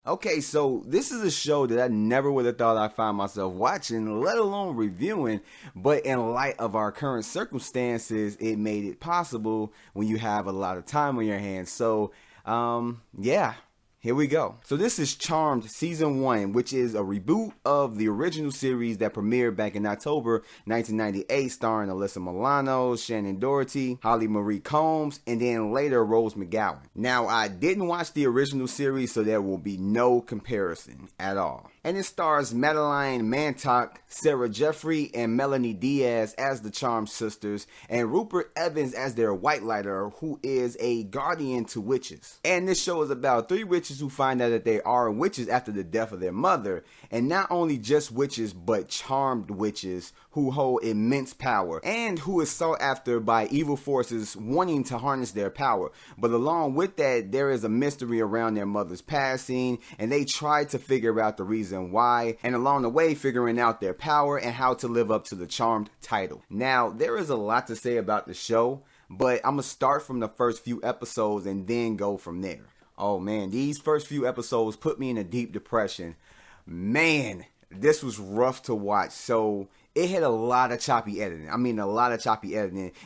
Okay, so this is a show that I never would have thought I'd find myself watching, let alone reviewing, but in light of our current circumstances, it made it possible when you have a lot of time on your hands. So, yeah. Here we go. So this is Charmed Season 1, which is a reboot of the original series that premiered back in October 1998, starring Alyssa Milano, Shannon Doherty, Holly Marie Combs, and then later Rose McGowan. Now, I didn't watch the original series, so there will be no comparison at all. And it stars Madeline Mantock, Sarah Jeffrey, and Melanie Diaz as the Charmed sisters, and Rupert Evans as their white lighter, who is a guardian to witches. And this show is about 3 witches who find out that they are witches after the death of their mother, and not only just witches, but charmed witches who hold immense power, and who is sought after by evil forces wanting to harness their power. But along with that, there is a mystery around their mother's passing, and they try to figure out the reason why, and along the way figuring out their power and how to live up to the Charmed title. Now, there is a lot to say about the show, but I'm gonna start from the first few episodes and then go from there. Oh man, these first few episodes put me in a deep depression. Man, this was rough to watch. So it had a lot of choppy editing.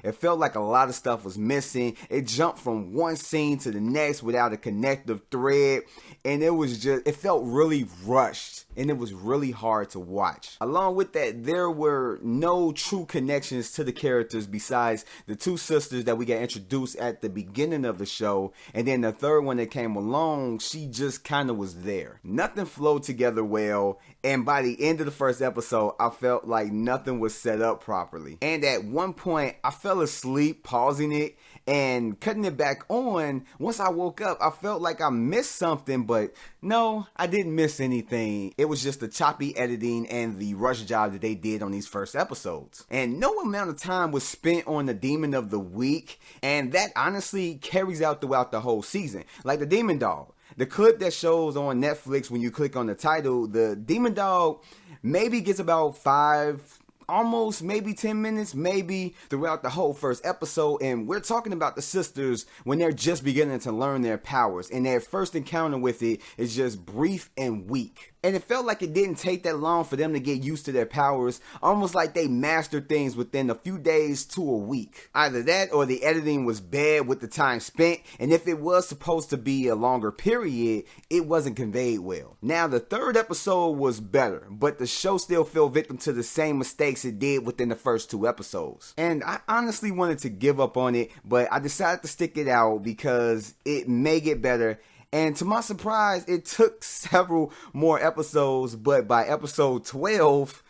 It felt like a lot of stuff was missing. It jumped from one scene to the next without a connective thread. And it felt really rushed. And it was really hard to watch. Along with that, there were no true connections to the characters besides the 2 sisters that we got introduced at the beginning of the show. And then the third one that came along, she just kind of was there. Nothing flowed together well. And by the end of the first episode, I felt like nothing was set up properly. And at one point, I fell asleep pausing it and cutting it back on. Once I woke up, I felt like I missed something, but no, I didn't miss anything. It was just the choppy editing and the rush job that they did on these first episodes. And no amount of time was spent on the Demon of the Week, and that honestly carries out throughout the whole season. Like the Demon Dog. The clip that shows on Netflix when you click on the title, the Demon Dog maybe gets about 5, almost maybe 10 minutes, maybe throughout the whole first episode. And we're talking about the sisters when they're just beginning to learn their powers. And their first encounter with it is just brief and weak. And it felt like it didn't take that long for them to get used to their powers, almost like they mastered things within a few days to a week. Either that or the editing was bad with the time spent, and if it was supposed to be a longer period, it wasn't conveyed well. Now, the third episode was better, but the show still fell victim to the same mistakes it did within the first 2 episodes. And I honestly wanted to give up on it, but I decided to stick it out because it may get better. And to my surprise, it took several more episodes, but by episode 12,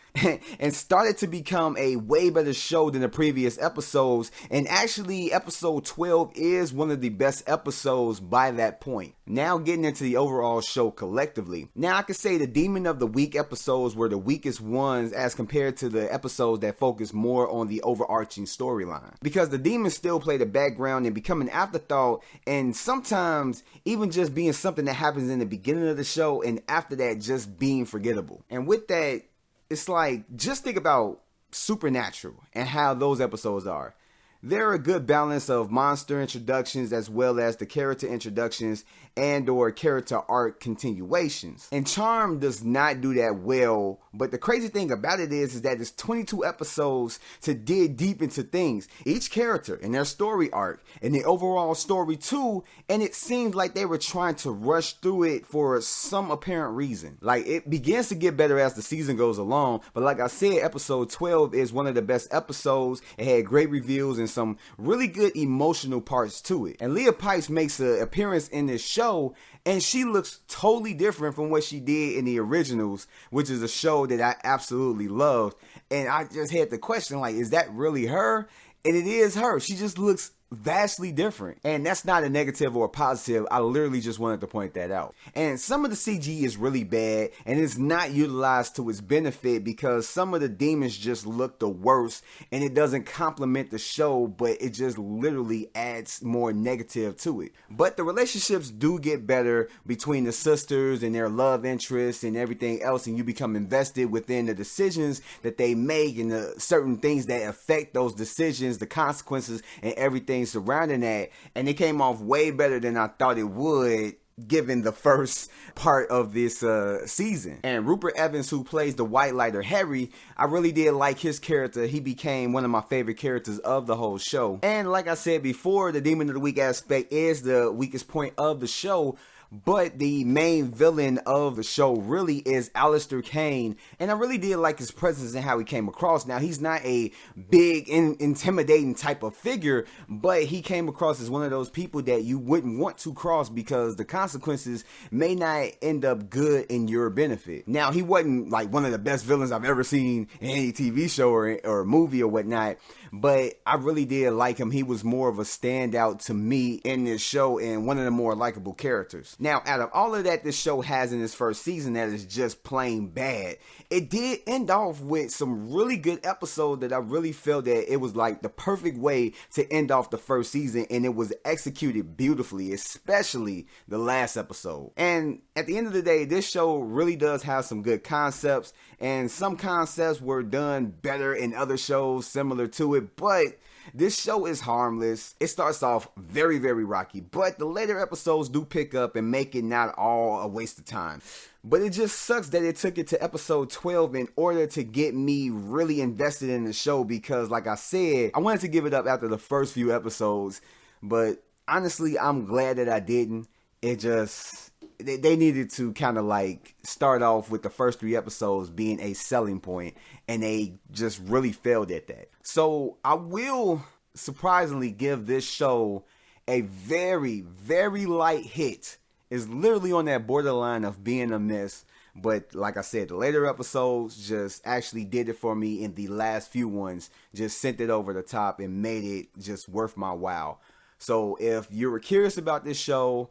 and started to become a way better show than the previous episodes. And actually, episode 12 is one of the best episodes by that point. Now getting into the overall show collectively. Now I could say the Demon of the Week episodes were the weakest ones as compared to the episodes that focus more on the overarching storyline. Because the demons still play the background and become an afterthought, and sometimes even just being something that happens in the beginning of the show and after that just being forgettable. And with that, it's like, just think about Supernatural and how those episodes are. They're a good balance of monster introductions as well as the character introductions and or character arc continuations. And Charmed does not do that well, but the crazy thing about it is that it's 22 episodes to dig deep into things, each character and their story arc and the overall story too, and it seems like they were trying to rush through it for some apparent reason. Like, it begins to get better as the season goes along, but like I said, episode 12 is one of the best episodes. It had great reviews and some really good emotional parts to it. And Leah Pipes makes an appearance in this show, and she looks totally different from what she did in the originals, which is a show that I absolutely loved. And I just had the question, like, is that really her? And it is her. She just looks vastly different. And that's not a negative or a positive. I literally just wanted to point that out. And some of the CG is really bad and it's not utilized to its benefit because some of the demons just look the worst and it doesn't complement the show, but it just literally adds more negative to it. But the relationships do get better between the sisters and their love interests and everything else, and you become invested within the decisions that they make and the certain things that affect those decisions, the consequences and everything surrounding that. And it came off way better than I thought it would. given the first part of this season. And Rupert Evans, who plays the White Lighter Harry, I really did like his character. He became one of my favorite characters of the whole show. And like I said before, the Demon of the Week aspect is the weakest point of the show. But the main villain of the show really is Alistair Kane. And I really did like his presence and how he came across. Now, he's not a big, intimidating type of figure, but he came across as one of those people that you wouldn't want to cross because the consequences may not end up good in your benefit. Now, he wasn't like one of the best villains I've ever seen in any TV show or movie or whatnot, but I really did like him. He was more of a standout to me in this show and one of the more likable characters. Now, out of all of that this show has in its first season that is just plain bad, it did end off with some really good episodes that I really felt that it was like the perfect way to end off the first season, and it was executed beautifully, especially the last episode. And at the end of the day, this show really does have some good concepts, and some concepts were done better in other shows similar to it, but this show is harmless. It starts off very, very rocky, but the later episodes do pick up and make it not all a waste of time. But it just sucks that it took it to episode 12 in order to get me really invested in the show because, like I said, I wanted to give it up after the first few episodes, but honestly, I'm glad that I didn't. It just... they needed to kind of like start off with the first 3 episodes being a selling point, and they just really failed at that. So I will surprisingly give this show a very, very light hit. It's literally on that borderline of being a miss. But like I said, the later episodes just actually did it for me, and the last few ones just sent it over the top and made it just worth my while. So if you're curious about this show,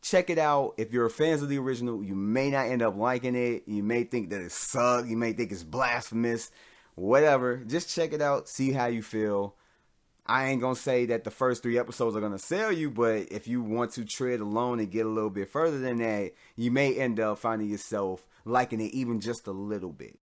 check it out. If you're fans of the original, you may not end up liking it. You may think that it sucks. You may think it's blasphemous. Whatever. Just check it out. See how you feel. I ain't going to say that the first 3 episodes are going to sell you, but if you want to tread alone and get a little bit further than that, you may end up finding yourself liking it even just a little bit.